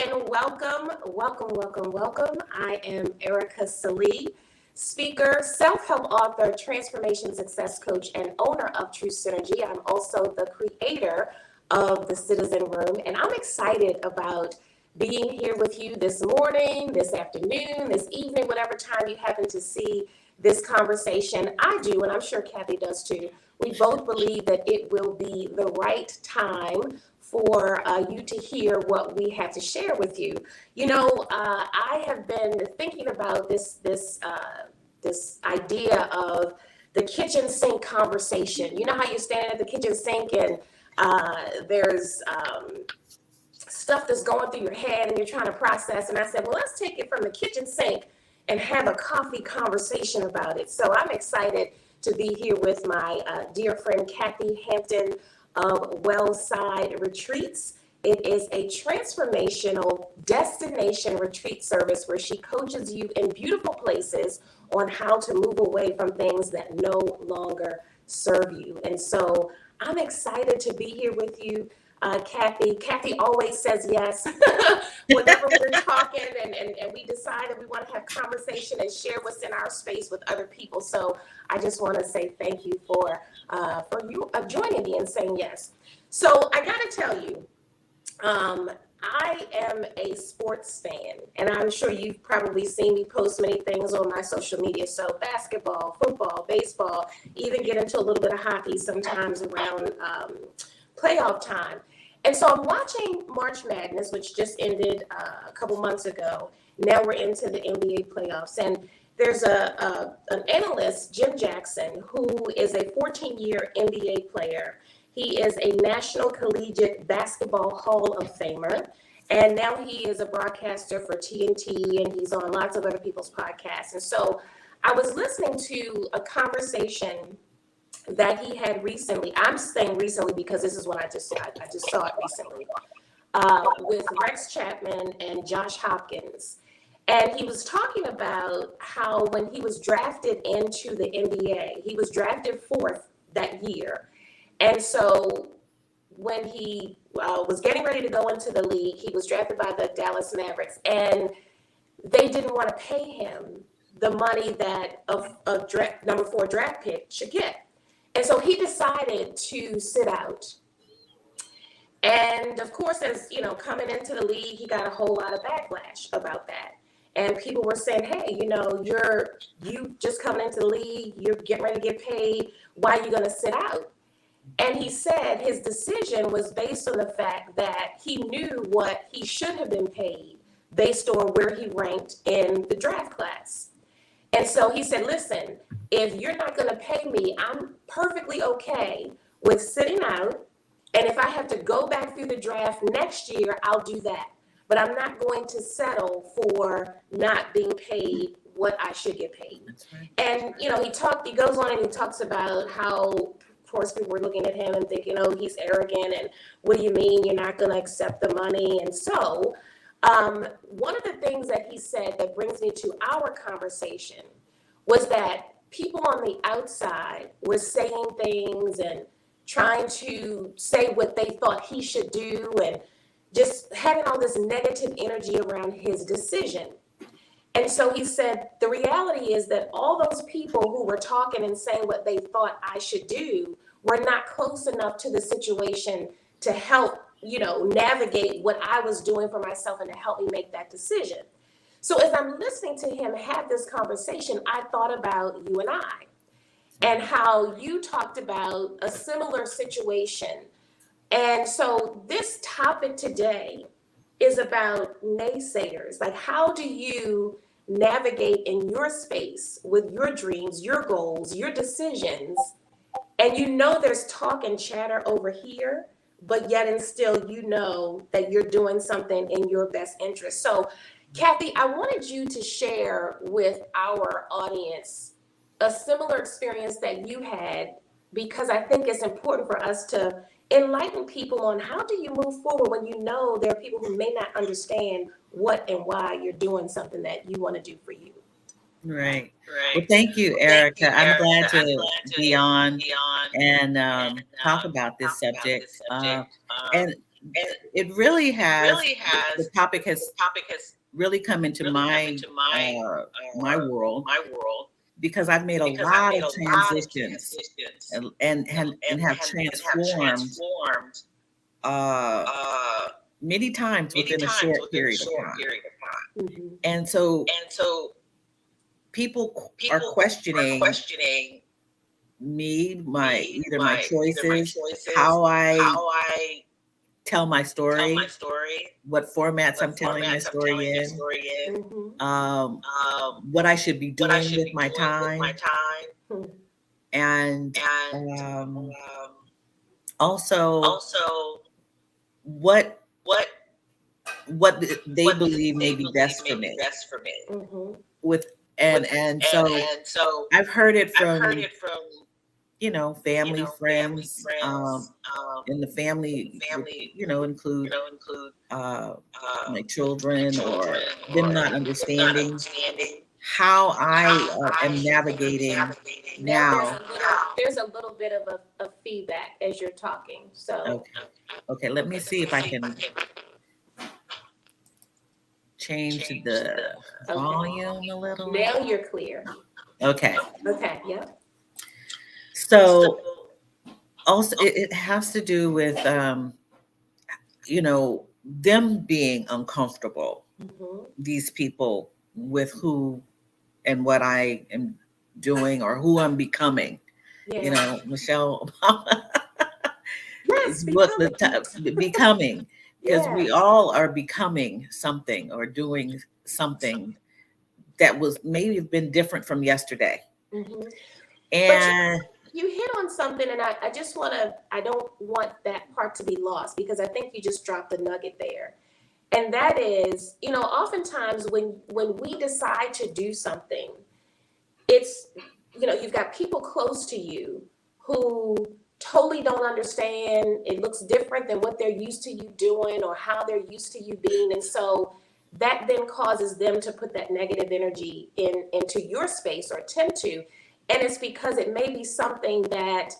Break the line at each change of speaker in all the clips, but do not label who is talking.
and welcome. I am Ericka Sallee, speaker, self-help author, transformation success coach, and owner of True Synergy. I'm also the creator of the Citizen Room, and I'm excited about being here with you this morning, this afternoon, this evening, whatever time you happen to see this conversation. I do, and I'm sure Kathy does too. We both believe that it will be the right time for you to hear what we have to share with you. I have been thinking about this idea of the kitchen sink conversation. You know how you stand at the kitchen sink and there's stuff that's going through your head and you're trying to process. And I said, well, let's take it from the kitchen sink and have a coffee conversation about it. So I'm excited to be here with my dear friend Kathy Hampton of Wellside Retreats. It is a transformational destination retreat service where she coaches you in beautiful places on how to move away from things that no longer serve you. And so I'm excited to be here with you, Kathy. Kathy always says yes whenever we're talking and we decide that we want to have conversation and share what's in our space with other people. So I just want to say thank you for you joining me and saying yes. So I got to tell you, I am a sports fan, and I'm sure you've probably seen me post many things on my social media. So basketball, football, baseball, even get into a little bit of hockey sometimes around playoff time. And so I'm watching March Madness, which just ended a couple months ago. Now we're into the NBA playoffs. And there's an analyst, Jim Jackson, who is a 14-year NBA player. He is a National Collegiate Basketball Hall of Famer. And now he is a broadcaster for TNT, and he's on lots of other people's podcasts. And so I was listening to a conversation that he had recently. I'm saying recently because this is what I just saw it recently, with Rex Chapman and Josh Hopkins. And he was talking about how when he was drafted into the NBA, he was drafted fourth that year. And so when he was getting ready to go into the league, he was drafted by the Dallas Mavericks, and they didn't want to pay him the money that a number 4 draft pick should get. And so he decided to sit out. And of course, as you know, coming into the league, he got a whole lot of backlash about that. And people were saying, hey, you just coming into the league, you're getting ready to get paid. Why are you going to sit out? And he said his decision was based on the fact that he knew what he should have been paid based on where he ranked in the draft class. And so he said, listen, if you're not going to pay me, I'm perfectly okay with sitting out. And if I have to go back through the draft next year, I'll do that. But I'm not going to settle for not being paid what I should get paid. Right. And, he goes on and he talks about how, of course, people were looking at him and thinking, oh, he's arrogant. And what do you mean you're not going to accept the money? And so one of the things that he said that brings me to our conversation was that people on the outside were saying things and trying to say what they thought he should do and just having all this negative energy around his decision. And so he said, the reality is that all those people who were talking and saying what they thought I should do were not close enough to the situation to help, navigate what I was doing for myself and to help me make that decision. So as I'm listening to him have this conversation, I thought about you and I and how you talked about a similar situation. And so this topic today is about naysayers. Like, how do you navigate in your space with your dreams, your goals, your decisions, and there's talk and chatter over here, but yet and still that you're doing something in your best interest. So, Kathy, I wanted you to share with our audience a similar experience that you had, because I think it's important for us to enlighten people on how do you move forward when there are people who may not understand what and why you're doing something that you want to do for you.
Right. Well, thank you, Ericka. I'm glad to be on and talk about this subject. And it really has, the topic has really come into my world, because I've made a lot of transitions and have transformed uh, many times within a short period of time.
Mhm.
And so people are questioning me, either my choices, how I tell my story, what formats I'm telling my story in,
Mhm.
what I should be doing with my time,
Mhm.
and also what they believe may be best for me.
Mhm.
With and so I've heard it from family, friends, in the family would, include uh, my children, or them not understanding how I am navigating
Now
now.
there's a little bit of a feedback as you're talking. So
Okay, let me see if I can change the volume a little.
now you're clear.
Okay,
Okay. Yeah.
so also it has to do with them being uncomfortable,
Mhm.
these people, with who and what I am doing or who I'm becoming.
Yeah.
Michelle,
Yes.
what
Becoming.
becoming, because
Yeah.
we all are becoming something or doing something that was maybe been different from yesterday.
Mhm. But
And
you hit on something, and I just want to, I don't want that part to be lost because I think you just dropped a nugget there. And that is, oftentimes when we decide to do something, it's, you've got people close to you who totally don't understand. It looks different than what they're used to you doing or how they're used to you being. And so that then causes them to put that negative energy into your space or attempt to. And it's because it may be something that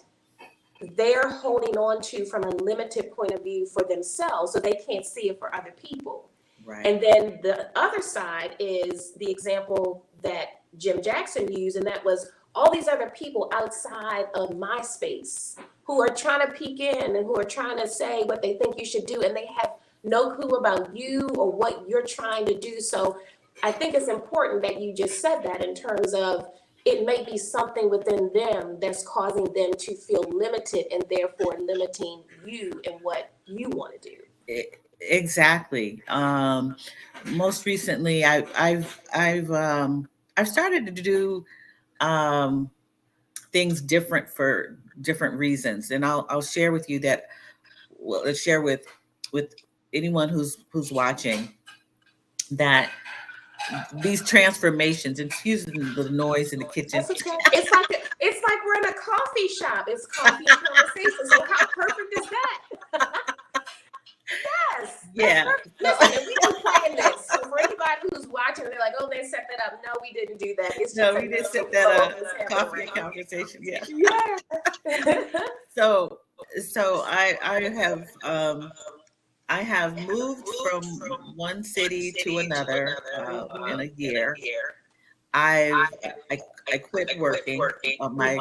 they're holding on to from a limited point of view for themselves, so they can't see it for other people.
right,
And then the other side is the example that Jim Jackson used, and that was all these other people outside of my space who are trying to peek in and who are trying to say what they think you should do, and they have no clue about you or what you're trying to do. So I think it's important that you just said that in terms of it may be something within them that's causing them to feel limited and therefore limiting you and what you want to do.
exactly. Most recently, I've started to do um, things different for different reasons, and I'll share with you that. Well, let's share with anyone who's watching that these transformations. Excuse the noise in the kitchen.
That's okay. It's like we're in a coffee shop. It's coffee and conversation. So how perfect is that? Yes, that's
Yeah.
perfect. Listen, and we didn't plan this. So for anybody who's watching, they're like, "Oh, they set that up." No, we didn't do that. It's
No,
just
we
a
did set
natural
that
flow
up.
of what's happening
Coffee
right
and
now.
conversation. Yeah.
Yeah.
So I have moved from one city to another in a year. I've I I quit working on my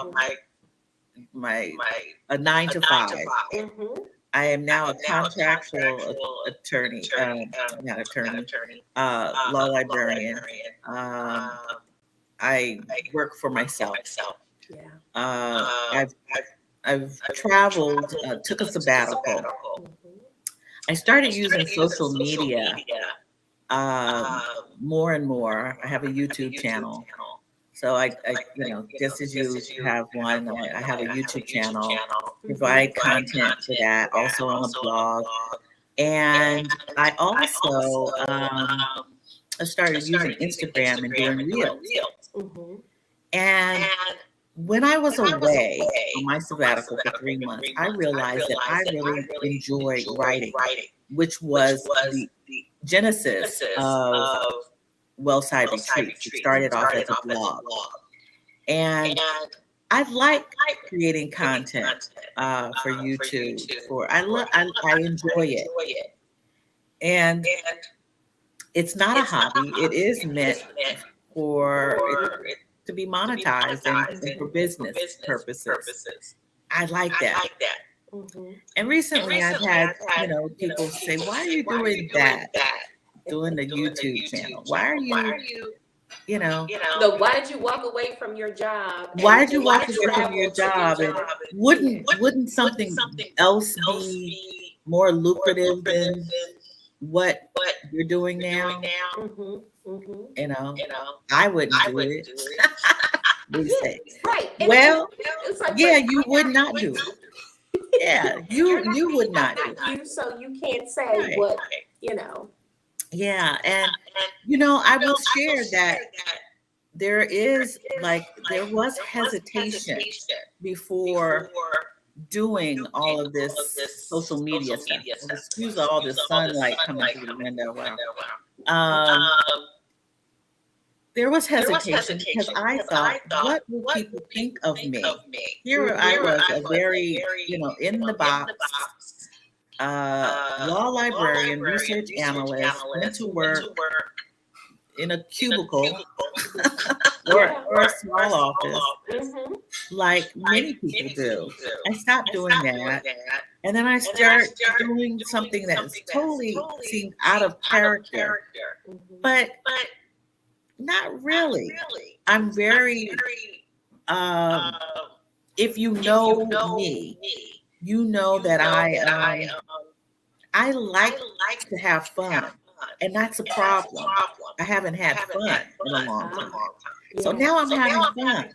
a 9 to 5.
Mhm.
I am now a contractual attorney, not attorney, law librarian. Um, I work for myself.
Yeah.
Uh, I've I've traveled, took a sabbatical.
Mhm.
I started using social media more and more. I have a YouTube channel. So just as you have one, I have a YouTube channel, provide content for that, also on a blog. And I also I started using Instagram and doing reels.
Mhm.
And when I was away on my sabbatical for 3 months, I realized that I really enjoyed writing, which was the genesis of Wellside Retreats. It started off as a blog. And I like creating content for YouTube. I enjoy it, and it's not a hobby. It is meant for it to be monetized and for business purposes. I like that.
Mm-hmm.
And recently, I've had people say, "Why are you doing that? Doing the YouTube channel? Why are you?"
So why did you walk away from your job?
Why did you walk away from your job? And wouldn't something else be more lucrative than what you're doing now?
Mm-hmm. Mm-hmm.
I wouldn't do it. We say,
right.
Well,
it's like,
yeah, you would not do it. Yeah, you would not do it.
You, so you can't say
Right.
what.
Yeah, and I will share that there was hesitation before doing all of this social media stuff. Excuse all this sunlight coming through the window. Wow. There was hesitation because I thought, what will people think of me? Here I was, a very, in the box, law librarian, research analyst, went to work in a cubicle or a small office, like many people do. I stopped doing that. And then I started doing something that totally seemed out of character, but not really. I'm very, if you know me, you know that I like to have fun, and that's a problem. I haven't had fun in a long time. So now I'm having fun.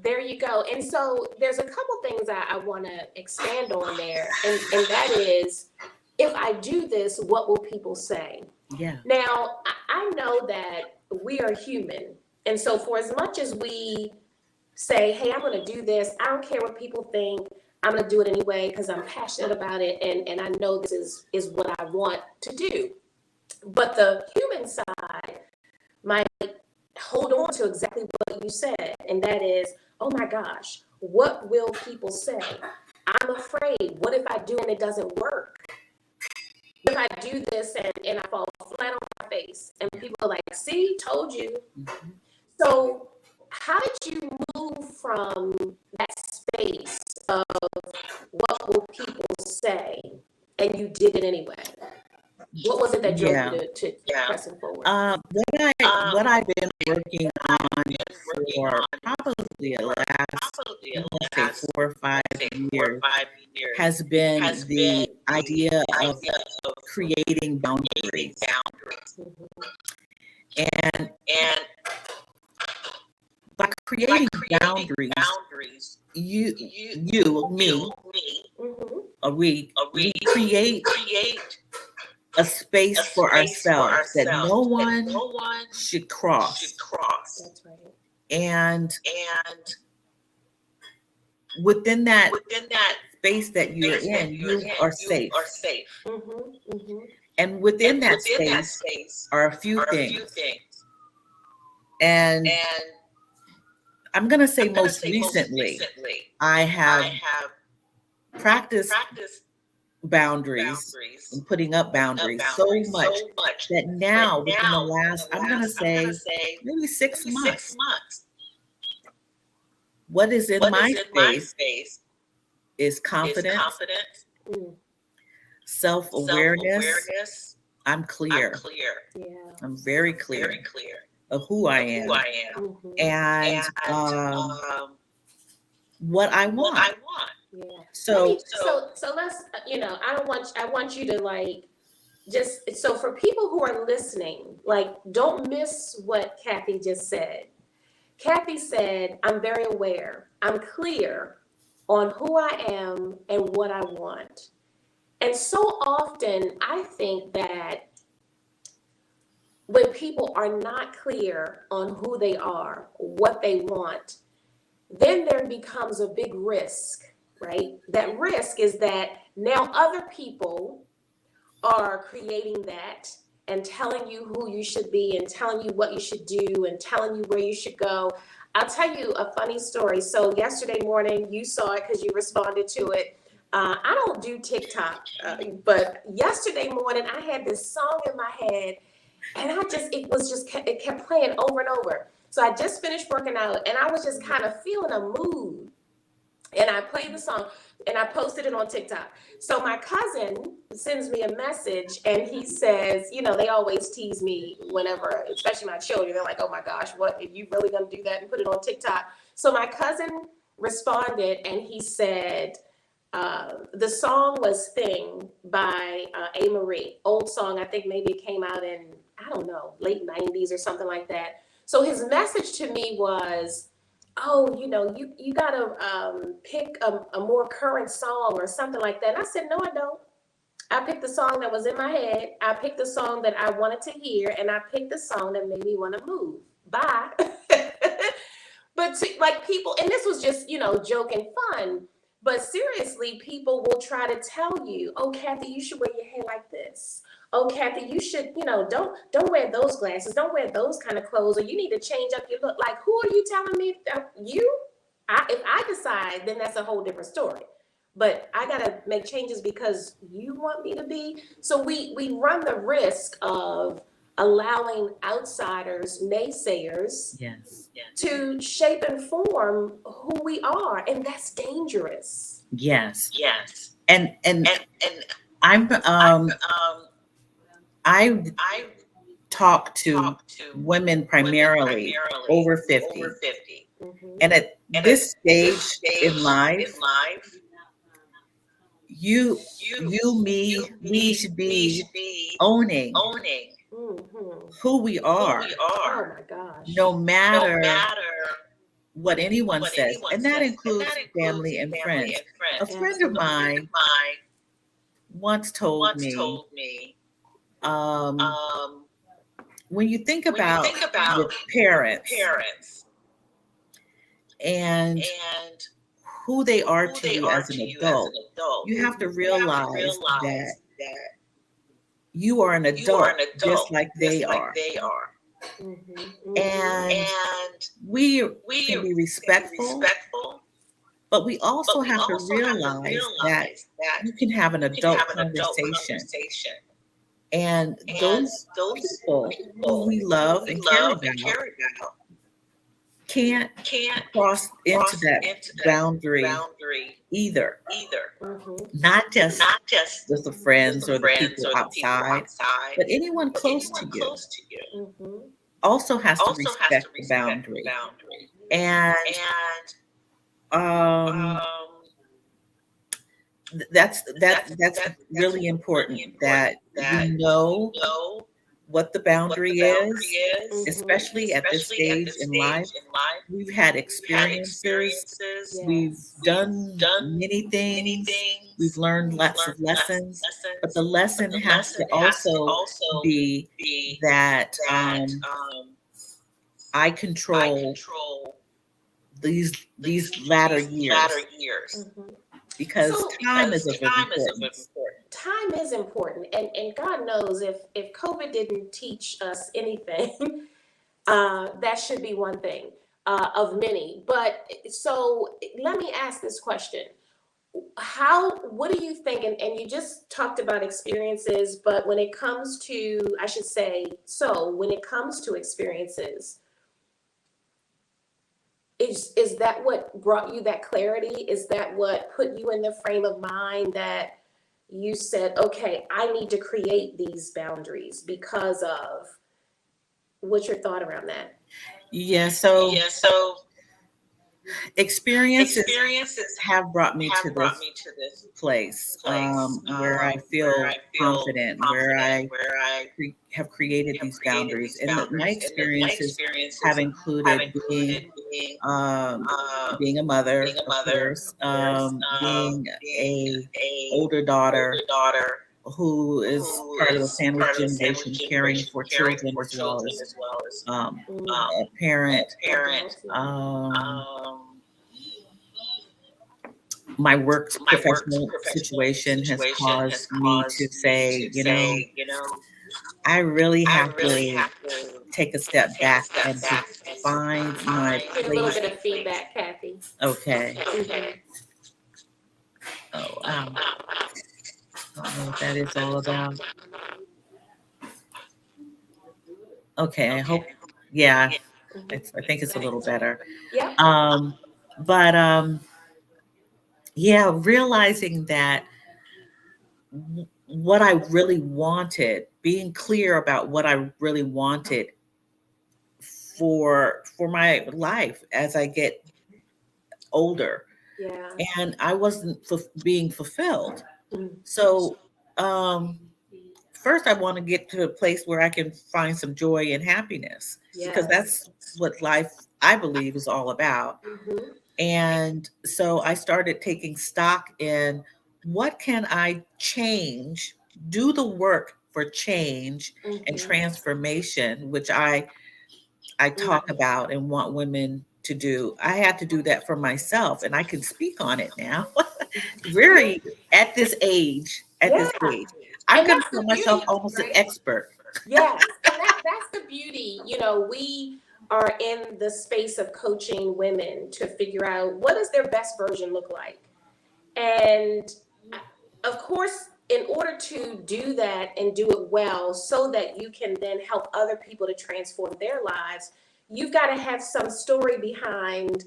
There you go. And so there's a couple things I want to expand on there. And that is, if I do this, what will people say?
Yeah.
Now, I know that we are human. And so for as much as we say, hey, I'm going to do this, I don't care what people think, I'm going to do it anyway because I'm passionate about it. And I know this is what I want to do. But the human side might hold on to exactly what you said. And that is, oh my gosh, what will people say? I'm afraid. What if I do and it doesn't work? If I do this and I fall flat on my face and people are like, see, told you.
Mm-hmm.
So how did you move from that space of what will people say and you did it anyway? What was it that drove you to pressing forward?
What I've been working on for probably the last 4 or 5 years has been the idea of creating boundaries. And by creating boundaries, me, we create a space for ourselves that no one should cross.
That's right.
And within that space that you're in, you are safe. And within that space are a few things. And I'm going to say most recently, I have practiced boundaries and putting up boundaries so much that now within the last, I'm going to say maybe 6 months, what is in my space is confidence, self-awareness. I'm clear.
Yeah.
I'm very clear of who I am and what I want.
Yeah.
So
let's, I want you to so for people who are listening, don't miss what Kathy just said. Kathy said, I'm very aware. I'm clear on who I am and what I want. And so often I think that when people are not clear on who they are, what they want, then there becomes a big risk, right? That risk is that now other people are creating that and telling you who you should be and telling you what you should do and telling you where you should go. I'll tell you a funny story. So yesterday morning, you saw it because you responded to it. I don't do TikTok, but yesterday morning I had this song in my head, and it kept playing over and over. So I just finished working out, and I was just kind of feeling a mood, and I played the song, and I posted it on TikTok. So my cousin sends me a message, and he says, they always tease me whenever, especially my children. They're like, "Oh my gosh, what, are you really gonna do that and put it on TikTok?" So my cousin responded, and he said, the song was "Thing" by A. Old song. I think maybe it came out in, I don't know, late 90s or something like that. So his message to me was, "Oh, you gotta pick a more current song or something like that." And I said, "No, I don't. I picked the song that was in my head. I picked the song that I wanted to hear, and I picked the song that made me want to move. Bye." But like people, and this was just, joke and fun. But seriously, people will try to tell you, "Oh, Kathy, you should wear your hair like this. Oh, Kathy, you should, don't wear those glasses. Don't wear those kind of clothes, or you need to change up your look." Like, who are you telling me? You? If I decide, then that's a whole different story. But I gotta make changes because you want me to be. So we run the risk of allowing outsiders, naysayers,
Yes.
to shape and form who we are, and that's dangerous.
Yes. And I'm I talk to women primarily over 50.
Mhm.
And at this stage in life, we should be owning
Mhm.
who we are,
Oh my gosh.
no matter what anyone says. And that includes family and friends. A friend of mine once told me, when you think about your parents and who they are to you as an adult, you have to realize that you are an adult just like they are.
Mhm.
And we can be respectful, but we also have to realize that you can have an adult conversation. And those people who we love and care about can't cross into that boundary either.
Mhm.
Not just with the friends or the people outside, but anyone close to you
Mhm.
also has to respect the boundary. And um, that's really important that we know what the boundary is, especially at this stage in life. We've had experiences,
Yes.
we've done many things, we've learned lots of lessons, but the lesson has to also be that I control these latter years
Mhm.
because
So
time is of importance.
time is important, and God knows if COVID didn't teach us anything, that should be one thing of many. But so let me ask this question: what do you think? And you just talked about experiences, but when it comes to, I should say, so when it comes to experiences, is that what brought you that clarity? Is that what put you in the frame of mind that you said, "Okay, I need to create these boundaries because of"? What's your thought around that?
Yeah, so experiences have brought me to this place where I feel confident, where I have created these boundaries. And my experiences have included um, being a mother, of course, being a older daughter who is part of the sandwich generation, caring for children as well as a parent. Um, my work professional situation has caused me to say, I really have to take a step back and to find my
Get a little
place.
bit of feedback, Kathy.
Okay.
Mhm.
Oh, I don't know what that is all about. Okay, I hope. Yeah, I think it's a little better.
Yeah.
Um, but yeah, realizing that what I really wanted, being clear about what I really wanted for my life as I get older,
Yeah.
and I wasn't being fulfilled.
Mm.
So um, first, I want to get to a place where I can find some joy and happiness, because
Yes.
that's what life, I believe, is all about.
Mhm.
And so I started taking stock in what can I change, do the work for change and
Mhm.
transformation, which I talk about and want women to do. I had to do that for myself, and I can speak on it now. Very at
Yeah.
this age, I'm
And
going to
that's
call
the
myself
beauty,
almost an
right?
expert.
Yes. And that's the beauty. We are in the space of coaching women to figure out what does their best version look like. And of course, in order to do that and do it well so that you can then help other people to transform their lives, you've got to have some story behind,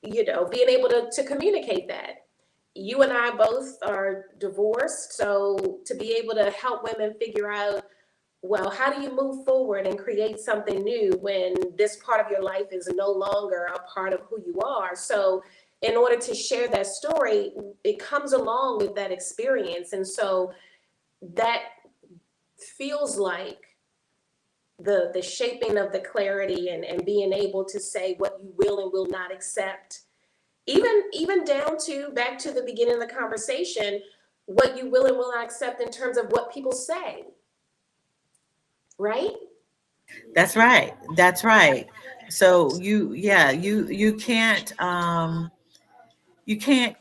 being able to communicate that. You and I both are divorced, so to be able to help women figure out, well, how do you move forward and create something new when this part of your life is no longer a part of who you are? So, in order to share that story, it comes along with that experience. And so that feels like the shaping of the clarity and being able to say what you will and will not accept. Even down to back to the beginning of the conversation, what you will and will not accept in terms of what people say, right?
That's right. That's right. So yeah, you can't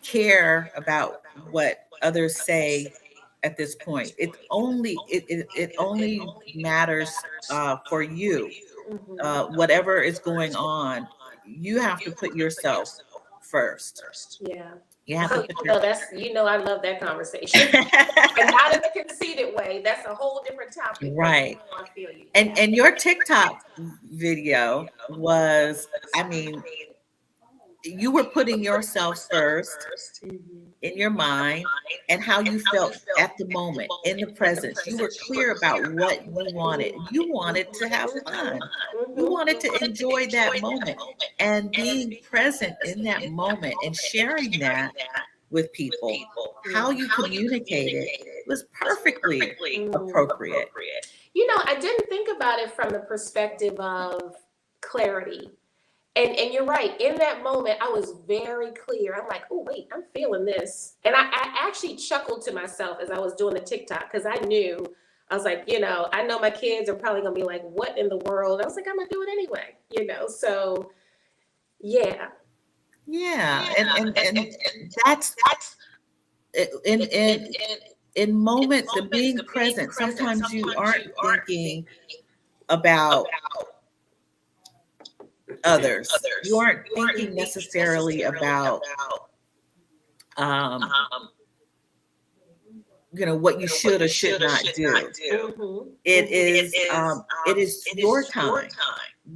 care about what others say at this point. It only matters for you.
Mhm.
Whatever is going on, you have to put yourself first.
Yeah.
You have to
Oh,
put your
I love that conversation. And not in a conceited way. That's a whole different topic, but
right.
I feel you.
And
Yeah.
your TikTok video was, I mean, you were putting yourself first
Mhm.
in your mind and how you felt at the moment in the presence. You were clear about what you wanted. You wanted to have fun. You
Mhm.
wanted to enjoy that moment, and being present in that moment and sharing that with people. How you communicated was perfectly
Mhm.
appropriate.
I didn't think about it from the perspective of clarity. And you're right. In that moment, I was very clear. I'm like, oh wait, I'm feeling this. And I actually chuckled to myself as I was doing the TikTok because I knew, I was like, I know my kids are probably gonna be like, what in the world? I was like, I'm gonna do it anyway. So yeah.
Yeah, and that's in in moments of being present. Sometimes you aren't thinking about others. You aren't thinking necessarily about um, what you should or should not do.
Mm-hmm.
It is your time,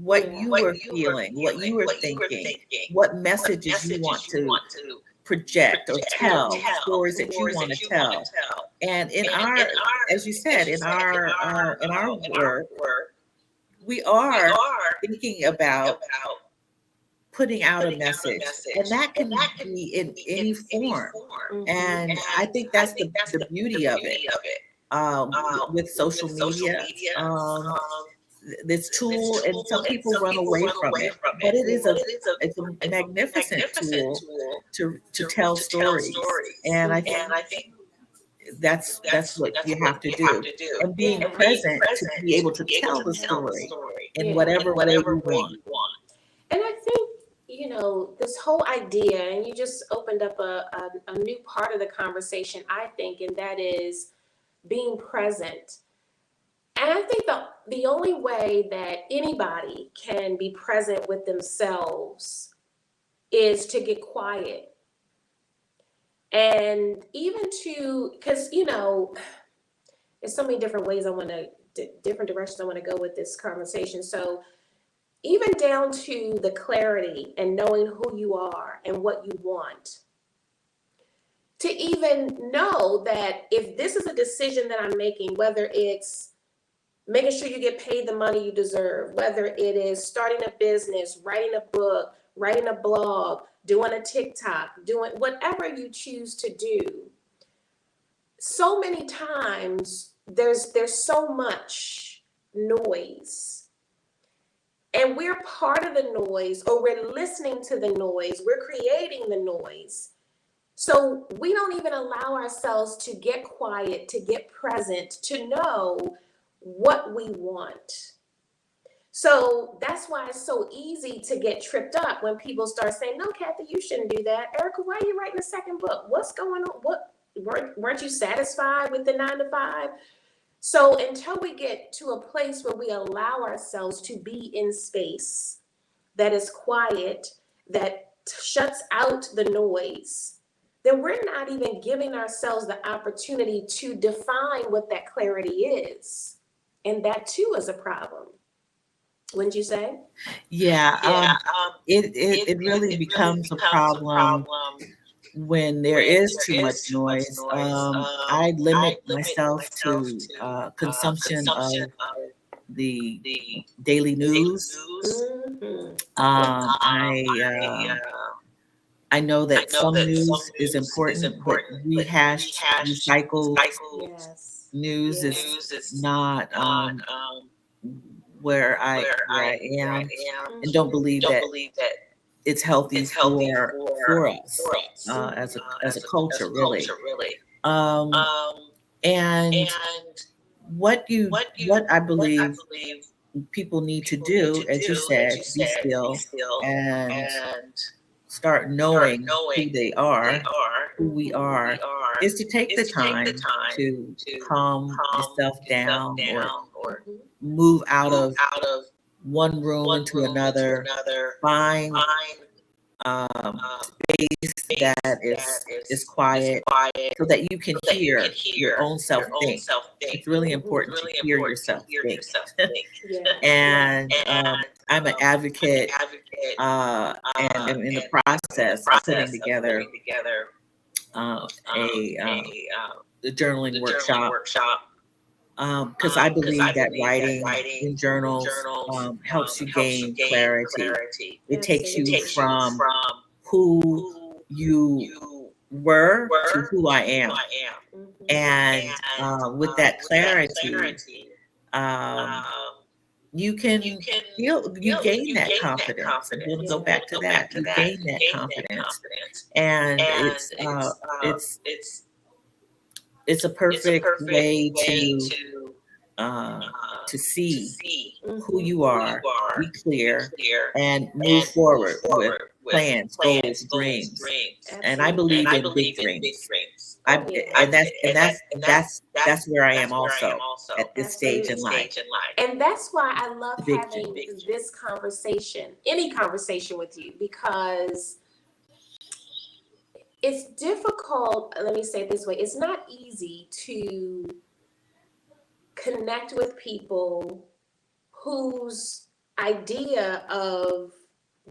what
Yeah.
you were feeling, what you were thinking, what messages you want to project or tell, stories that you want to tell. And in our, as you said, in our work, we are thinking about putting out a message, and that can be in any form.
Mm-hmm.
And I think that's the beauty of it, with social media. This tool, and some people run away from it, but it's a magnificent tool to tell stories. And I think that's what you have to do, and being present to be able to tell the story in
Yeah.
whatever way you want.
And I think, this whole idea, and you just opened up a new part of the conversation, I think, and that is being present. And I think the only way that anybody can be present with themselves is to get quiet. And even to, because, there's so many different ways different directions I want to go with this conversation. So even down to the clarity and knowing who you are and what you want. To even know that if this is a decision that I'm making, whether it's making sure you get paid the money you deserve, whether it is starting a business, writing a book, writing a blog, doing a TikTok, doing whatever you choose to do, so many times there's so much noise. And we're part of the noise, or we're listening to the noise, we're creating the noise. So we don't even allow ourselves to get quiet, to get present, to know what we want. So that's why it's so easy to get tripped up when people start saying, no, Kathy, you shouldn't do that. Ericka, why are you writing a second book? What's going on? Weren't you satisfied with the 9 to 5? So until we get to a place where we allow ourselves to be in space that is quiet, that shuts out the noise, then we're not even giving ourselves the opportunity to define what that clarity is. And that too is a problem. Wouldn't you say?
Yeah, it really becomes a problem when there is too much noise. I limit myself to consumption of the daily news.
Mm-hmm.
I know that some news is important, but rehashed, recycled
Yes.
news is not where I am, and don't believe that it's healthy for us as a culture, really. Um, and what I believe people need to do, as you said, be still and start knowing who they are, who we are, is to take the time to calm yourself down or move out of one room into another, find space that is quiet so that you can hear your own self think. It's really important to hear yourself think.
Yeah.
And I'm an advocate and am in the process of putting together a journaling workshop because I believe that writing in journals helps you gain clarity. It takes you from who you were to who I am. And with that clarity, you can you gain that confidence. I'm going to go back to that. You gain that confidence, and it's a perfect way to see who you are, be clear, and move forward with plans, goals, dreams. And I believe in big dreams. And that's where I am also at this stage in life.
And that's why I love
Big
having
dreams.
this conversation, any conversation with you, because it's difficult. Let me say it this way. It's not easy to connect with people whose idea of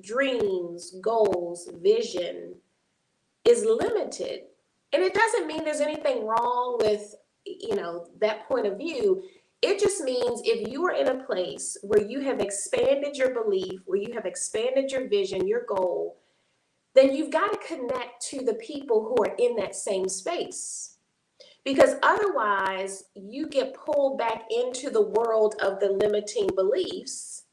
dreams, goals, vision is limited. And it doesn't mean there's anything wrong with, that point of view. It just means if you are in a place where you have expanded your belief, where you have expanded your vision, your goal, then you've got to connect to the people who are in that same space. Because otherwise, you get pulled back into the world of the limiting beliefs.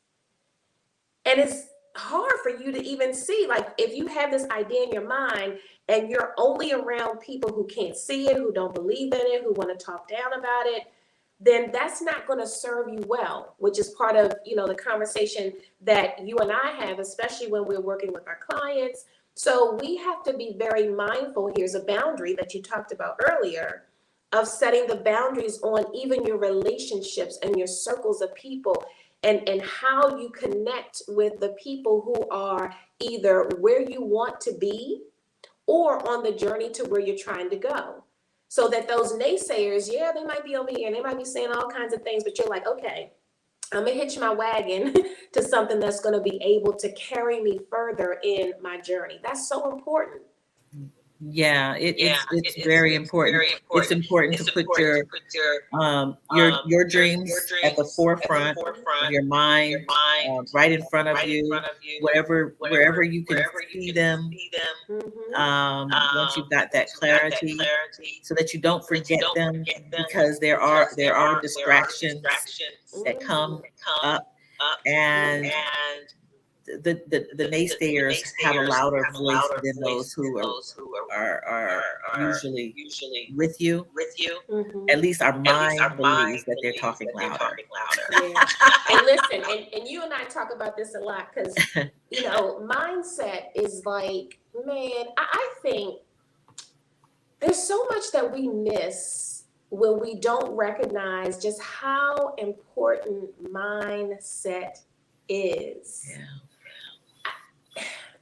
And it's hard for you to even see, like, if you have this idea in your mind and you're only around people who can't see it, who don't believe in it, who want to talk down about it, then that's not going to serve you well, which is part of, the conversation that you and I have, especially when we're working with our clients. So we have to be very mindful. Here's a boundary that you talked about earlier of setting the boundaries on even your relationships and your circles of people, and how you connect with the people who are either where you want to be or on the journey to where you're trying to go. So that those naysayers, yeah, they might be over here and they might be saying all kinds of things, but you're like, okay, I'm gonna hitch my wagon to something that's gonna be able to carry me further in my journey. That's so important.
Yeah, it's very important. It's important to put your dreams at the forefront of your mind, right in front of you, wherever you can see them. Once you've got that clarity, so that you don't forget them, because there are distractions that come up, and the naysayers have a louder voice than those who are usually with you.
Mhm.
At least our mind believes that they're talking louder.
Yeah. And listen, and you and I talk about this a lot because, mindset is like, man, I think there's so much that we miss when we don't recognize just how important mindset is.
Yeah.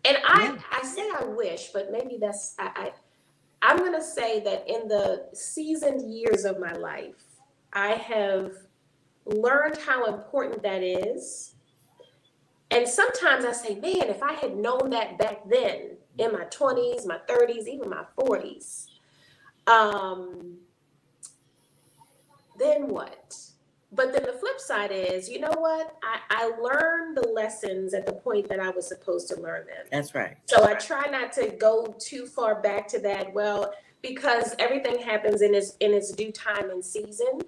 And I say I wish, but maybe I'm gonna say that in the seasoned years of my life, I have learned how important that is. And sometimes I say, man, if I had known that back then in my 20s, my 30s, even my 40s, then what? But then the flip side is, you know what? I learned the lessons at the point that I was supposed to learn them.
That's right.
So I try not to go too far back to that. Well, because everything happens in its due time and season.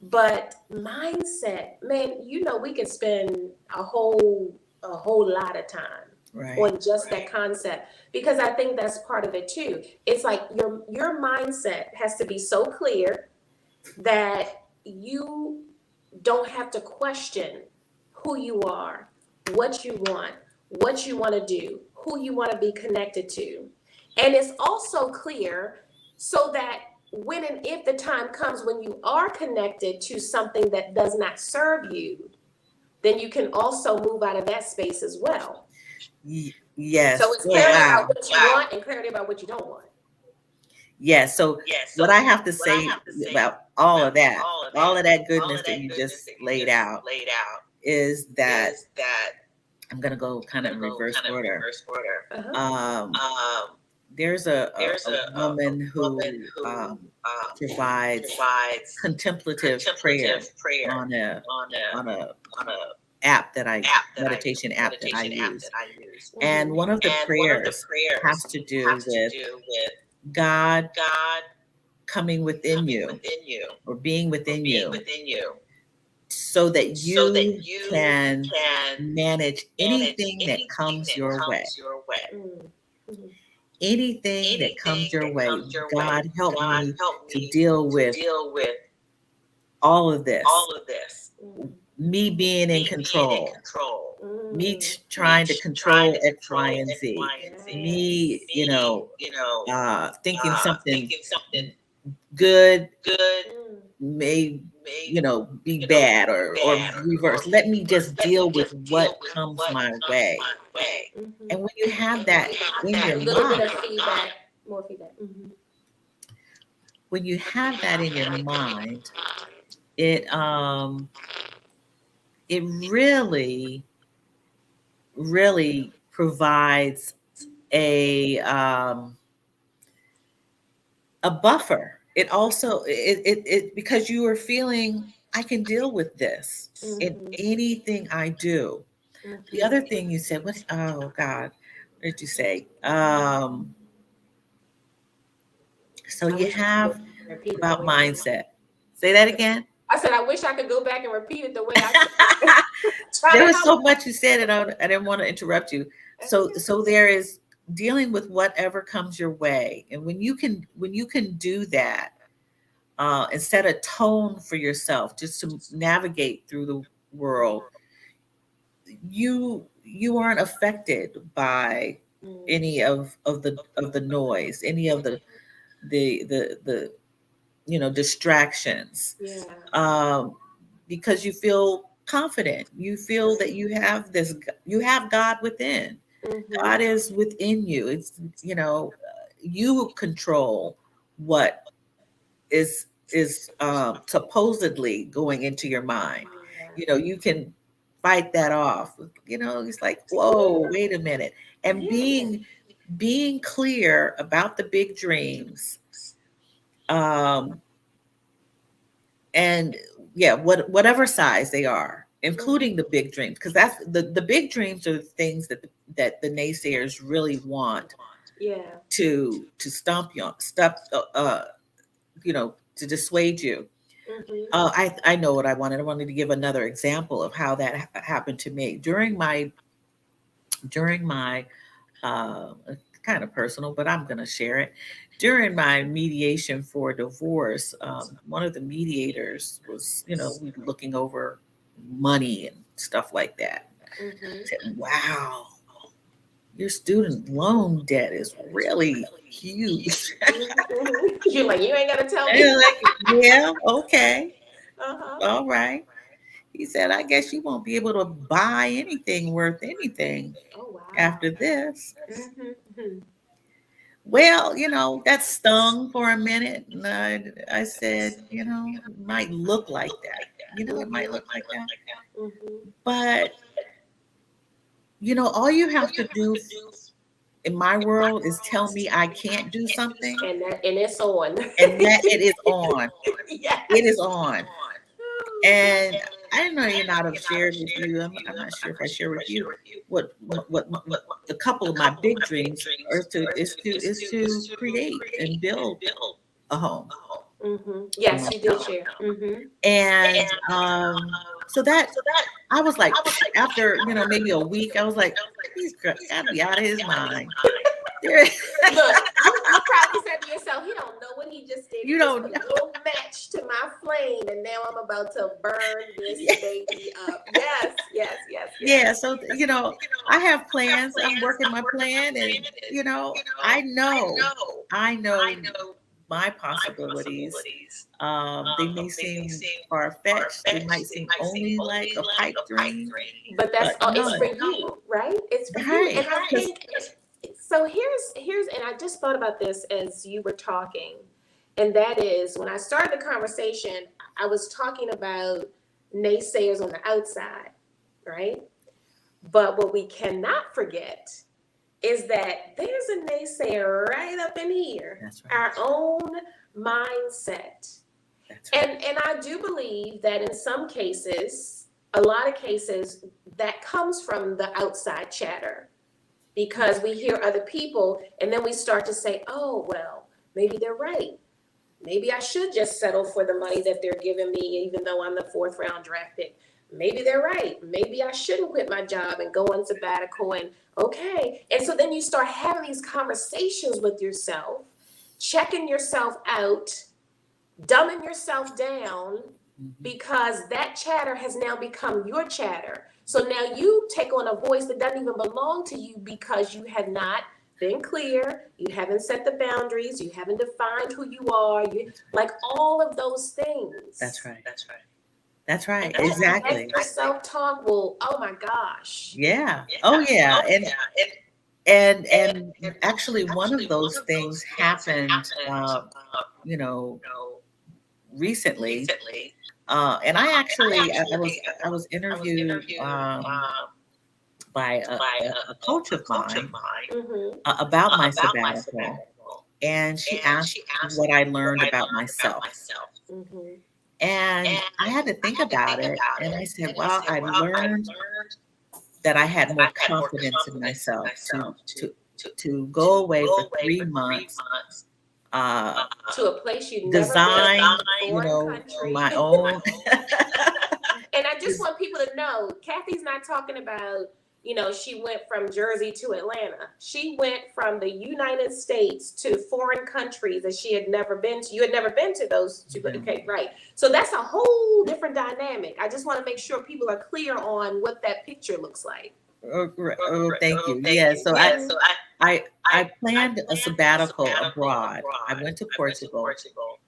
But mindset, man, we could spend a whole lot of time on just that concept, because I think that's part of it too. It's like your mindset has to be so clear that you don't have to question who you are, what you want to do, who you want to be connected to. And it's also clear so that when and if the time comes when you are connected to something that does not serve you, then you can also move out of that space as well.
Yes.
So it's clarity about what you want and clarity about what you don't want.
Yes. So what I have to say about all of that goodness that you just laid out, is that I'm going to go kind of in reverse order. There's a woman who provides contemplative prayer on a app that meditation app that I use. And one of the prayers has to do with God coming within you, or being within you, so that you can manage anything that comes your way.
Mm-hmm.
Anything that comes your way, God help me to deal with all of this. Me being in control. Me trying to control X, Y, and Z. Me, thinking something good may, be bad, or reverse. Let me just deal with what comes my way.
Mm-hmm.
And when you have that in your
little
mind,
bit of feedback, more feedback. Mm-hmm.
when you have that in your mind, it really, really provides a buffer. It also it because you are feeling, I can deal with this in anything I do. The other thing you said, what? Oh God, what did you say? So you have about mindset. Say that again.
I said, I wish I could go back and repeat it the way I said.
There was so much you said, and I didn't want to interrupt you. So there is dealing with whatever comes your way, and when you can do that, and set a tone for yourself, just to navigate through the world, you aren't affected by any of the noise, any of the distractions.
Yeah.
Because you feel confident. You feel that you have God within. God is within you. It's, you control what is supposedly going into your mind. You can fight that off. It's like, whoa, wait a minute. And being clear about the big dreams, um and yeah, whatever size they are, including the big dreams, because that's the big dreams are the things that the naysayers really want to stomp you on, to dissuade you. I know what I wanted. I wanted to give another example of how that happened to me during my kind of personal, but I'm going to share it. During my mediation for divorce, one of the mediators was, we were looking over money and stuff like that. I said, wow, your student loan debt is really huge.
You're like, you ain't got to tell me.
Like, yeah, okay. All right. He said, I guess you won't be able to buy anything worth anything after this. Well, that stung for a minute. And I said, it might look like that. It might look like that. But, all you have to do in my world is tell me I can't do something.
And it's on.
And that it is on.
Yes.
It is on. And I know not have shared with you. I'm not sure if I share with you what a couple of my big dreams is to create and build a home.
Yes, you did share.
And so that I was like, after maybe a week, I was like, he's got to be out of his mind.
Look, you probably said to yourself, he don't know what he just did.
You don't
know. A little match to my flame, and now I'm about to burn this baby up. Yes.
Yeah, so I have plans. I'm working my plan, and I know my possibilities. They may seem far-fetched. They might seem only like a pipe dream,
but that's it's for you, right? It's for you, and I think. So here's, and I just thought about this as you were talking, and that is when I started the conversation, I was talking about naysayers on the outside, right? But what we cannot forget is that there's a naysayer right up in here.
That's right.
Our own mindset. That's right. And I do believe that in some cases, a lot of cases, that comes from the outside chatter. Because we hear other people and then we start to say, oh, well, maybe they're right. Maybe I should just settle for the money that they're giving me, even though I'm the 4th round draft pick. Maybe they're right. Maybe I shouldn't quit my job and go on sabbatical and okay. And so then you start having these conversations with yourself, checking yourself out, dumbing yourself down, because that chatter has now become your chatter. So now you take on a voice that doesn't even belong to you because you have not been clear, you haven't set the boundaries, you haven't defined who you are, like all of those things.
That's right. Exactly.
And your self-talk will, oh my gosh.
Yeah. Oh yeah. And actually one of those things happened, recently. And I was interviewed by a coach of mine about my sabbatical, and she asked what I learned about myself. And I had to think about it, and I said, well, I learned that I had more confidence in myself to go away for 3 months.
To a place you
design,
never been,
my own.
And I just want people to know, Kathy's not talking about, she went from Jersey to Atlanta. She went from the United States to foreign countries that she had never been to. You had never been to those two. Okay, right. So that's a whole different dynamic. I just want to make sure people are clear on what that picture looks like.
Oh, thank you. Yeah, so I planned a sabbatical abroad. I went to Portugal,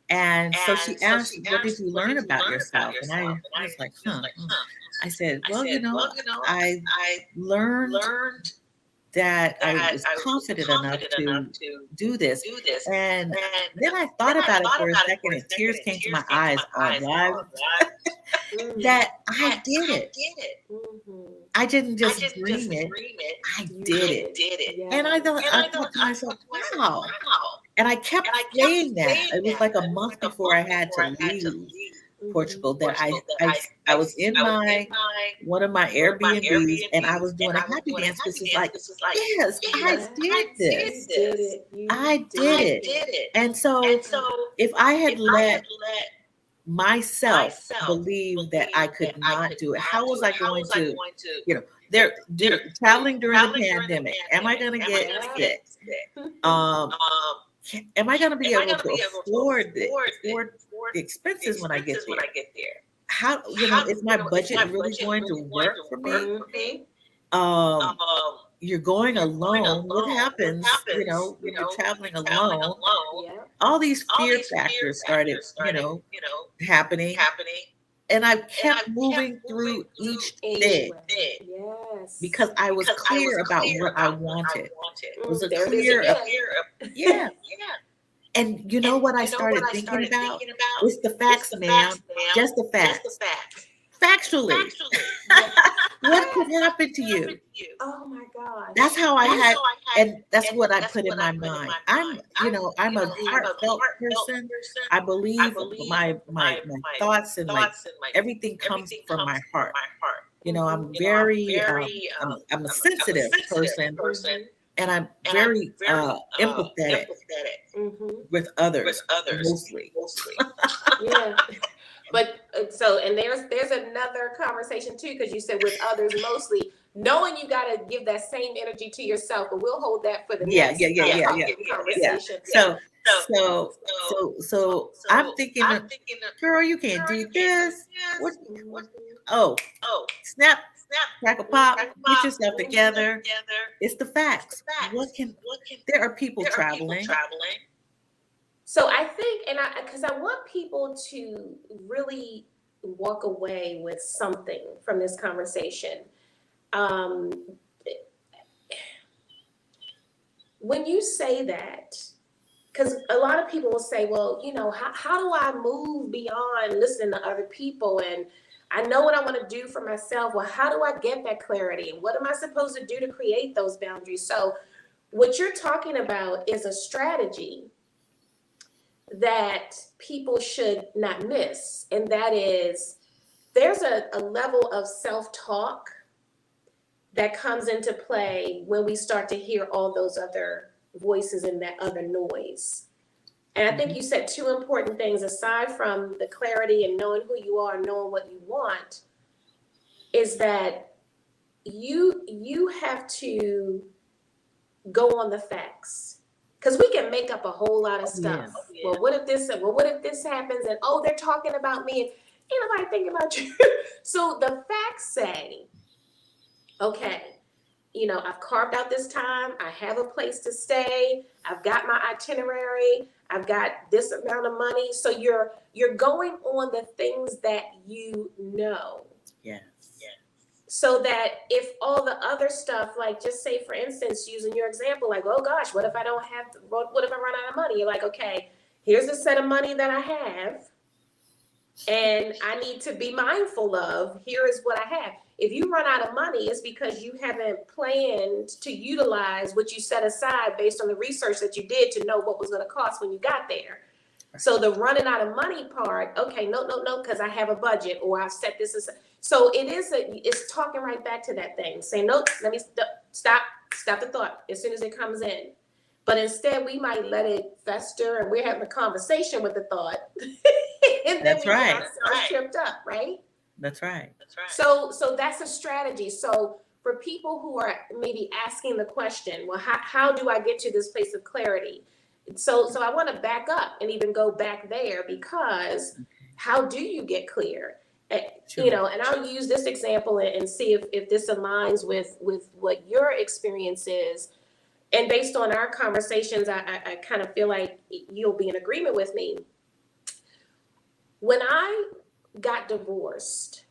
And so she asked, "What did you learn about yourself?" And I was like, "Huh." I said, "Well, I learned that I was confident enough to do this." And then I thought about it for a second, and tears came to my eyes on live. That I did it. I didn't just dream it. I did it. And I thought to myself, wow. And I kept saying that. It was like a month before I had to leave Portugal that I was in one of my Airbnbs, and I was doing a happy dance, because it's like, yes, I did this. I did it. And so if I had let myself believe that I could not do it, how was I going to, they're traveling during the pandemic? Am I going to get sick? Am I going to be able to afford the expenses when I get there? How, is my budget really going to work for me? You're going alone. What happens, when you're traveling alone? All these fear factors started, happening. And I kept moving through each day because I was clear about what I wanted. It was a clear, yeah. And you know what I started thinking about? It's the facts, ma'am. Just the facts. Factually. What could happen to you?
Oh my God.
That's how I had, and that's what I put in my mind. I'm a heartfelt person. I believe my thoughts and my everything comes from my heart. I'm very, I'm a sensitive person, and I'm very empathetic with others, mostly.
Yeah. But and there's another conversation too, because you said with others mostly, knowing you got to give that same energy to yourself, but we'll hold that for the next conversation.
So I'm thinking, girl, you can't do this. Oh, snap, crack a pop, get yourself together. It's the facts. There are people traveling.
So I think, because I want people to really walk away with something from this conversation. When you say that, because a lot of people will say, well, how do I move beyond listening to other people? And I know what I want to do for myself. Well, how do I get that clarity? And what am I supposed to do to create those boundaries? So what you're talking about is a strategy that people should not miss. And that is, there's a level of self-talk that comes into play when we start to hear all those other voices and that other noise. And I think you said two important things, aside from the clarity and knowing who you are and knowing what you want, is that you have to go on the facts. Because we can make up a whole lot of stuff. Yes. Well, what if this happens? And they're talking about me, and ain't nobody thinking about you. So the facts say, okay, I've carved out this time. I have a place to stay. I've got my itinerary. I've got this amount of money. So you're going on the things that you know.
Yes.
So that if all the other stuff, like just say, for instance, using your example, like, oh gosh, what if I don't have, what if I run out of money? You're like, okay, here's a set of money that I have, and I need to be mindful of, here is what I have. If you run out of money, it's because you haven't planned to utilize what you set aside based on the research that you did to know what was going to cost when you got there. So the running out of money part, okay, no, because I have a budget, or I've set this aside. So it's talking right back to that thing, saying, nope, let me stop the thought as soon as it comes in. But instead, we might let it fester, and we're having a conversation with the thought. And then we get ourselves tripped up, right?
That's right.
So that's a strategy. So for people who are maybe asking the question, well, how do I get to this place of clarity? So I want to back up and even go back there, because how do you get clear? Sure. And I'll use this example and see if this aligns with what your experience is. And based on our conversations, I kind of feel like you'll be in agreement with me. When I got divorced,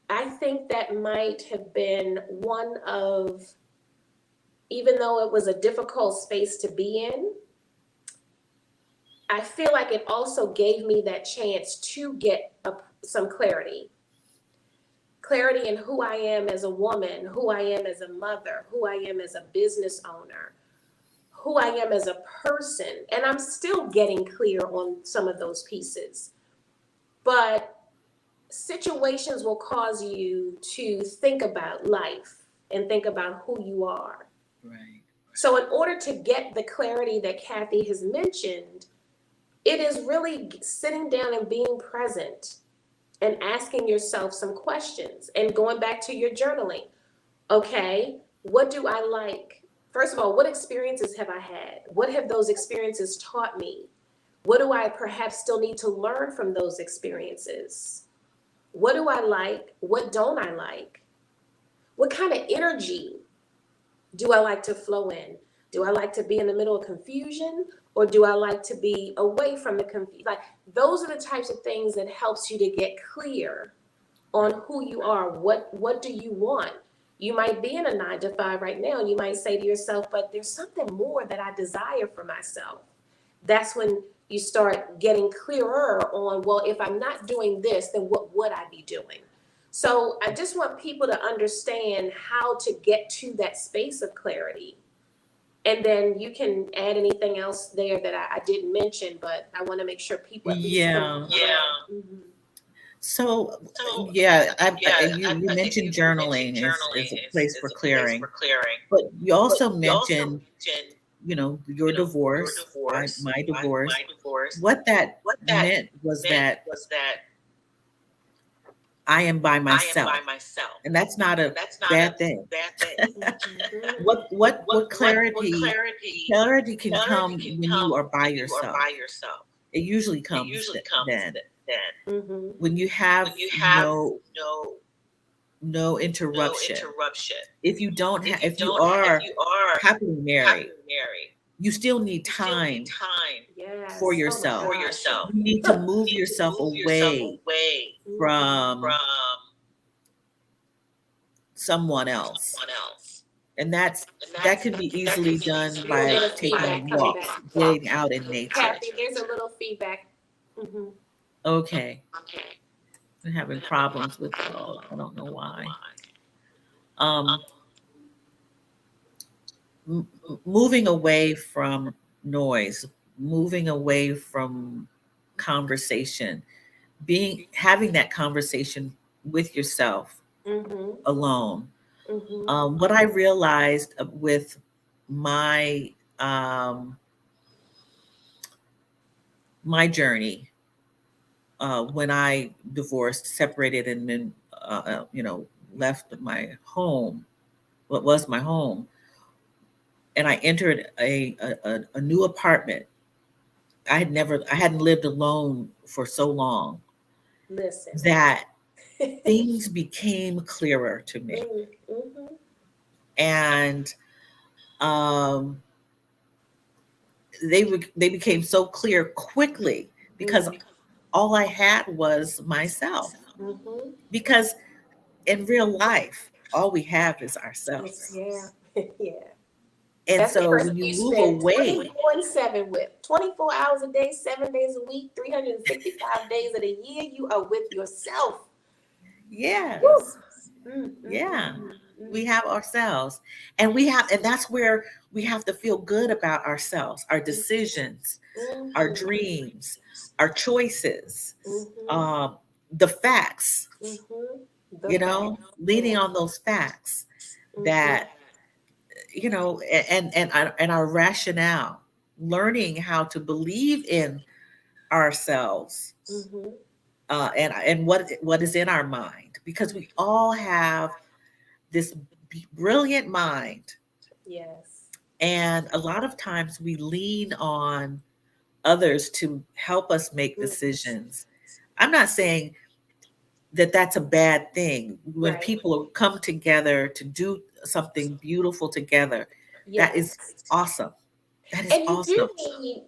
I think that might have been one of, even though it was a difficult space to be in, I feel like it also gave me that chance to get some clarity. Clarity in who I am as a woman, who I am as a mother, who I am as a business owner, who I am as a person. And I'm still getting clear on some of those pieces. But situations will cause you to think about life and think about who you are.
Right.
So in order to get the clarity that Kathy has mentioned, it is really sitting down and being present and asking yourself some questions and going back to your journaling. Okay, what do I like? First of all, what experiences have I had? What have those experiences taught me? What do I perhaps still need to learn from those experiences? What do I like? What don't I like? What kind of energy do I like to flow in? Do I like to be in the middle of confusion, or do I like to be away from the confusion? Like, those are the types of things that helps you to get clear on who you are. What do you want? You might be in a 9 to 5 right now, and you might say to yourself, but there's something more that I desire for myself. That's when you start getting clearer on, well, if I'm not doing this, then what would I be doing? So I just want people to understand how to get to that space of clarity. And then you can add anything else there that I didn't mention, but I want to make sure people at least
Yeah.
Mhm.
So yeah, you mentioned journaling is a place for clearing, but you also mentioned, your divorce, my divorce. What that meant was that I am by myself, and that's not a bad thing.
Mhm.
What clarity can come when you are by yourself. It usually comes then
Mhm.
when you have no interruption. If you are happily married, you still need time for
Yes. Oh my
yourself.
gosh.
You need to move yourself away
Mhm.
from someone else. And that can be easily done
A little bit
by
of
taking
feedback coming
walks,
back.
getting out in nature.
Kathy, there's a little feedback. Mhm.
Okay. I'm having problems with I don't know why. Um, Moving away from noise, moving away from conversation, having that conversation with yourself
Mhm.
alone.
Mhm.
What I realized with my um, my journey when I divorced, separated, and then left my home, what was my home, and I entered a new apartment. I hadn't lived alone for so long
Listen.
that things became clearer to me,
Mhm.
and um, they became so clear quickly because
Mhm.
all I had was myself.
Mhm.
Because in real life, all we have is
It's,
ourselves.
yeah. Yeah.
And
That's the
so
person
when you
you
move
spend
away,
24/7 with. 24 hours a day, 7 days a week, 365 days of the year, you are with yourself. Woo.
yes,
Mm, mm,
yeah,
mm, mm,
we have ourselves. And that's where we have to feel good about ourselves, our
mm,
decisions, our
mhm,
dreams, our choices,
mhm,
um, the facts,
mhm. The fact.
leaning
Yeah.
on those facts
Mhm,
that, and our rationale, learning how to believe in ourselves,
mhm.
and what is in our mind, because we all have this brilliant mind,
Yes.
and a lot of times we lean on others to help us make
Mm,
decisions. I'm not saying that that's a bad thing when
right.
people come together to do something beautiful together. That is
Yes.
awesome. That is
And
awesome.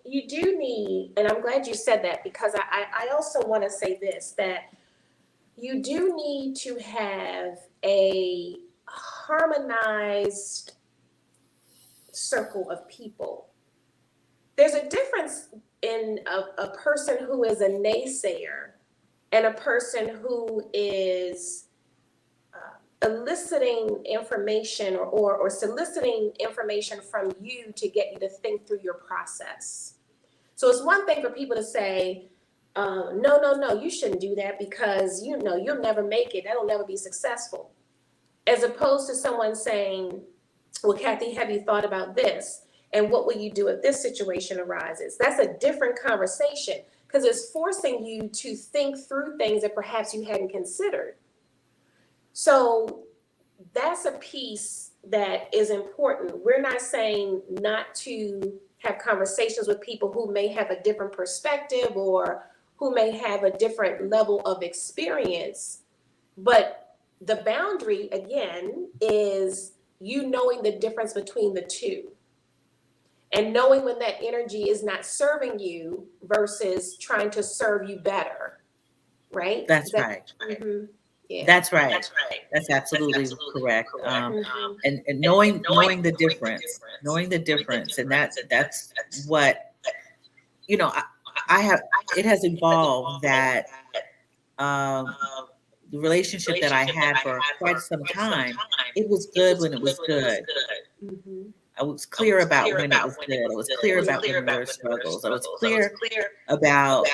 you do need, and I'm glad you said that, because I also want to say this, that you do need to have a harmonized circle of people. There's a difference in a person who is a naysayer and a person who is eliciting information or soliciting information from you to get you to think through your process. So it's one thing for people to say, no, you shouldn't do that because you'll never make it. That'll never be successful. As opposed to someone saying, well, Kathy, have you thought about this? And what will you do if this situation arises? That's a different conversation because it's forcing you to think through things that perhaps you hadn't considered. So that's a piece that is important. We're not saying not to have conversations with people who may have a different perspective or who may have a different level of experience. But the boundary, again, is you knowing the difference between the two and knowing when that energy is not serving you versus trying to serve you better, right?
That's right.
Mm-hmm. Yeah.
That's right. That's absolutely correct. And knowing the difference, and that's what, I have. It has evolved that the relationship that I had for quite some time, it was good when it was good.
Mm-hmm.
I was clear about when it was good. I was clear about when there were struggles. I was clear about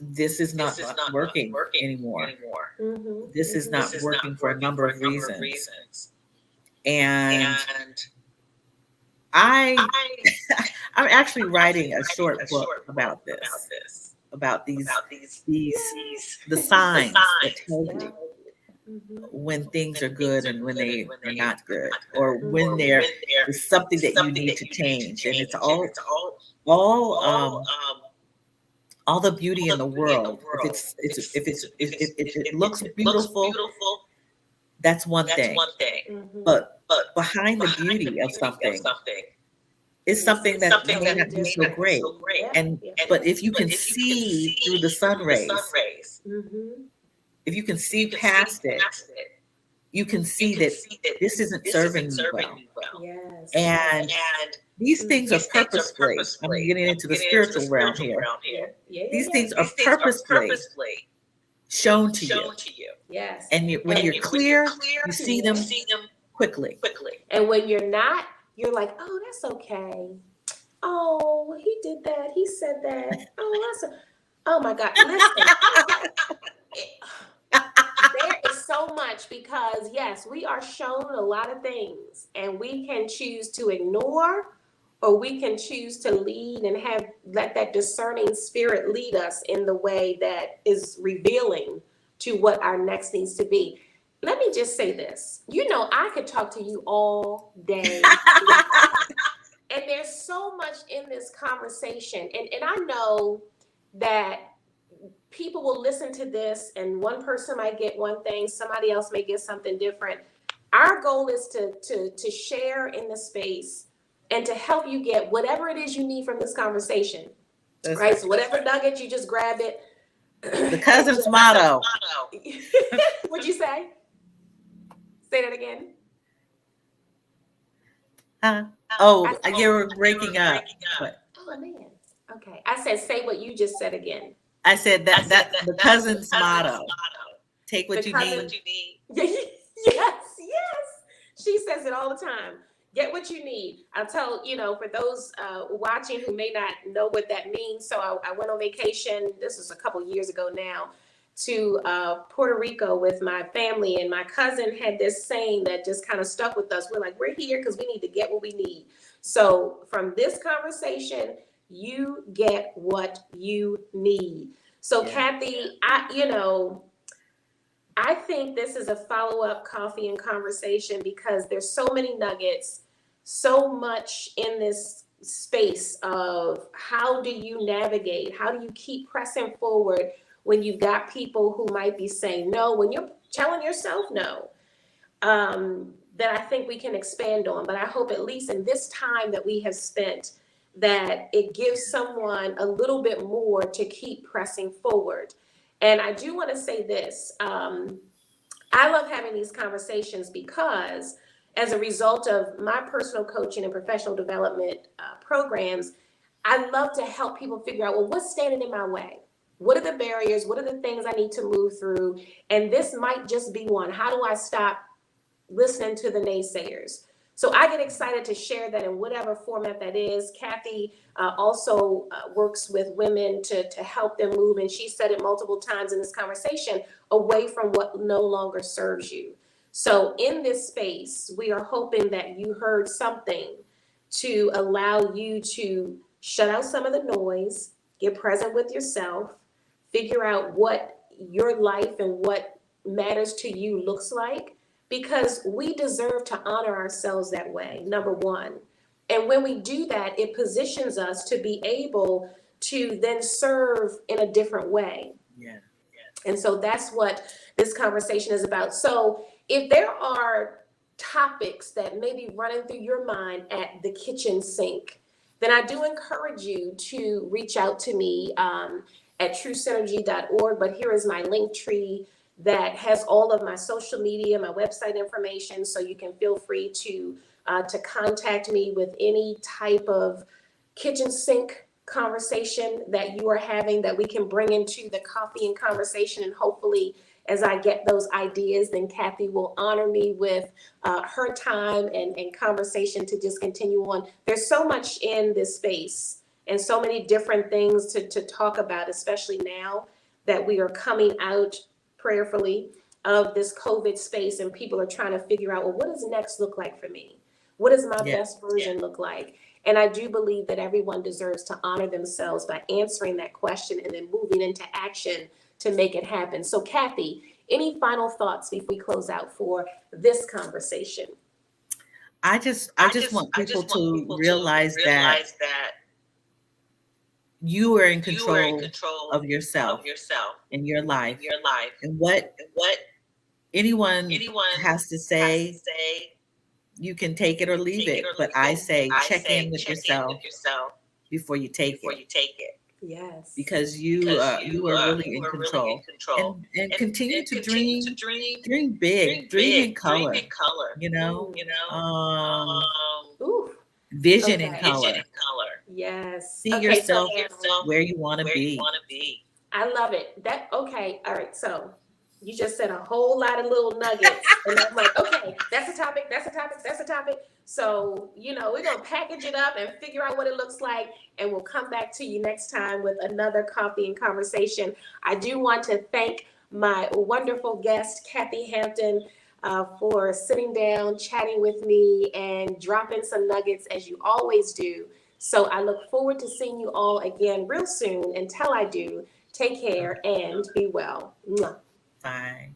this is not working anymore.
Mm-hmm.
This is not working for a number of reasons. And I'm actually writing a short book about this, about these the signs that tell you when things are good and when they are not good, or when there is something that you need to change. And it's all the beauty in the world. If it looks beautiful, that's one thing. But behind the beauty of something is something that may not be so great. But if you can see through the sun rays, if you can see past it, you can see that this isn't serving you well.
Yes.
And these things are purposefully, I'm getting into the spiritual realm here. These things are purposefully shown to you.
Yes.
And when you're clear, you see them quickly.
And when you're not, you're like, oh, that's okay. Oh, he did that. He said that. Oh my God. Listen. There is so much because, yes, we are shown a lot of things and we can choose to ignore or we can choose to lead and let that discerning spirit lead us in the way that is revealing to what our next needs to be. Let me just say this. I could talk to you all day. And there's so much in this conversation. And I know that people will listen to this and one person might get one thing, somebody else may get something different. Our goal is to share in the space and to help you get whatever it is you need from this conversation. That's right? So whatever nugget, you just grab it.
The cousin's motto.
What'd you say? Say that again.
You were breaking up.
Oh man. Okay. I said say what you just said again.
I said that the cousin's motto. Take what you need.
Yes. She says it all the time. Get what you need. I'll tell, for those watching who may not know what that means. So I went on vacation. This was a couple years ago now, to Puerto Rico with my family. And my cousin had this saying that just kind of stuck with us. We're like, we're here because we need to get what we need. So from this conversation, you get what you need. So Kathy, I think this is a follow-up coffee and conversation because there's so many nuggets, so much in this space of how do you navigate, how do you keep pressing forward when you've got people who might be saying no, when you're telling yourself no. that I think we can expand on. But I hope at least in this time that we have spent, that it gives someone a little bit more to keep pressing forward. And I do want to say this. I love having these conversations because as a result of my personal coaching and professional development programs, I love to help people figure out, well, what's standing in my way? What are the barriers? What are the things I need to move through? And this might just be one. How do I stop listening to the naysayers? So I get excited to share that in whatever format that is. Kathy also works with women to help them move. And she said it multiple times in this conversation, away from what no longer serves you. So in this space, we are hoping that you heard something to allow you to shut out some of the noise, get present with yourself, figure out what your life and what matters to you looks like, because we deserve to honor ourselves that way, number one. And when we do that, it positions us to be able to then serve in a different way.
Yeah.
And so that's what this conversation is about. So if there are topics that may be running through your mind at the kitchen sink, then I do encourage you to reach out to me at truesynergy.org. But here is my link tree that has all of my social media, my website information, so you can feel free to contact me with any type of kitchen sink conversation that you are having that we can bring into the coffee and conversation. And hopefully, as I get those ideas, then Kathy will honor me with her time and conversation to just continue on. There's so much in this space and so many different things to talk about, especially now that we are coming out prayerfully of this COVID space and people are trying to figure out, well, what does next look like for me? What does my best version look like? And I do believe that everyone deserves to honor themselves by answering that question and then moving into action to make it happen. So Kathy, any final thoughts before we close out for this conversation?
I just want people to realize that you are in control of yourself in your life. And what anyone has to say, you can take it or leave it. But I say check in with yourself before you take it.
Yes.
Because you are really in control. And continue to dream big, dream in color, you know. Vision in color.
Yes.
See yourself where you want to be.
I love it. Okay. All right. So you just said a whole lot of little nuggets. And I'm like, okay, that's a topic. So, we're going to package it up and figure out what it looks like. And we'll come back to you next time with another coffee and conversation. I do want to thank my wonderful guest, Kathy Hampton, for sitting down, chatting with me, and dropping some nuggets as you always do. So I look forward to seeing you all again real soon. Until I do, take care and be well. Mwah.
Bye.